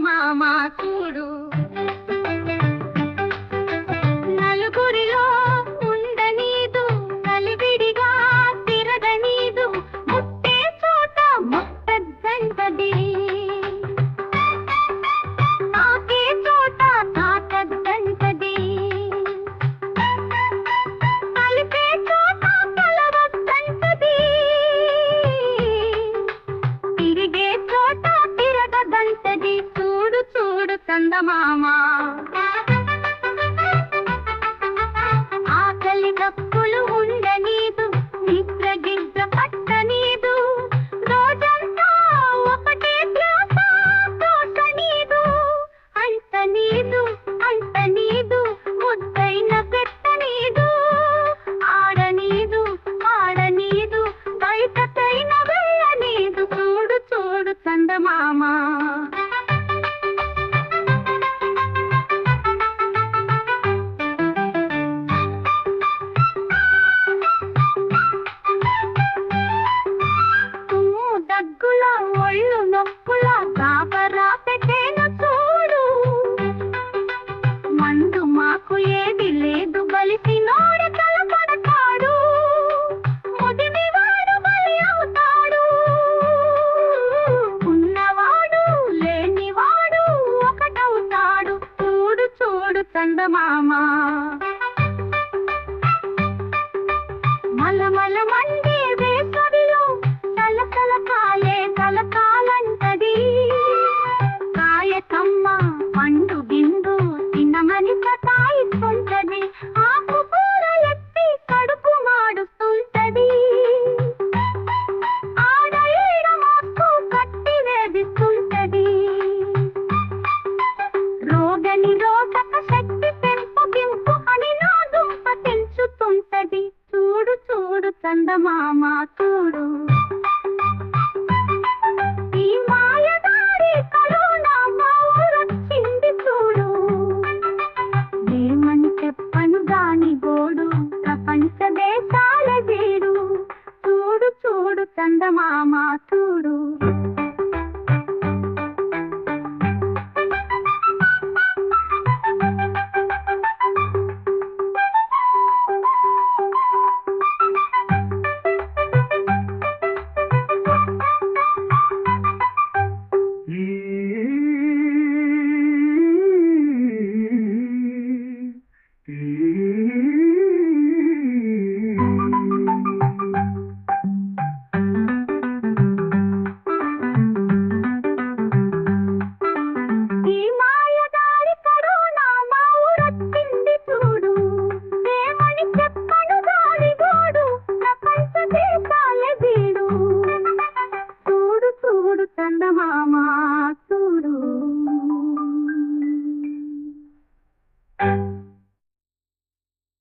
చందమామ చూడు నలుగురిలో ఉండనీదు కలివిడిగా తిరగనీదు ముట్టే చోట ముట్టద్దంటది తాకే చోట తాకద్దంటది కలిపే చోట కలవద్దంటది తిరిగే చోట తిరగదంటది చూడు చూడు చందమామ ఆకలి దప్పులు ఉండనీదు నిద్ర గిద్ర పట్టనీదు రోజంతా ఒకటే ధ్యాస తోచనీదు అంత నీదు ముద్దైన పెట్టనీదు ఆడనీదు బయటకైన వెళ్ళనీదు చూడు చూడు చందమామ దగ్గుల ఒళ్ళు నొప్పుల గాబరా పెట్టేను చూడు మందు మాకు ఏది లేదు బలిసి నోడ తలపడతాడు ముదిమివాడు బలి అవుతాడు ఉన్నవాడు లేనివాడు ఒకటవుతాడు చూడు చూడు చందమామ మలమల మండే వేసవిలో తలతల కాలే తలకాలంటది కాయకమ్మ పండు బిందు తినమని సతాయిస్తుంటది ఆకు కూరలెత్తి కడుపు మాడుస్తుంటది ఆడ ఈడ మాకు కట్టి వేధిస్తుంటది రోగ నిరోధక శక్తి పెంపు అని నా దుంప పెంచుతుంటది చూడు చూడు చందమామ చూడు ఈ మాయదారి కరోనా మా ఊరొచ్చింది చూడు ఏమని చెప్పను దాని గోడు ప్రపంచ దేశాల వీడు చూడు చూడు చందమామ చూడు చందమామ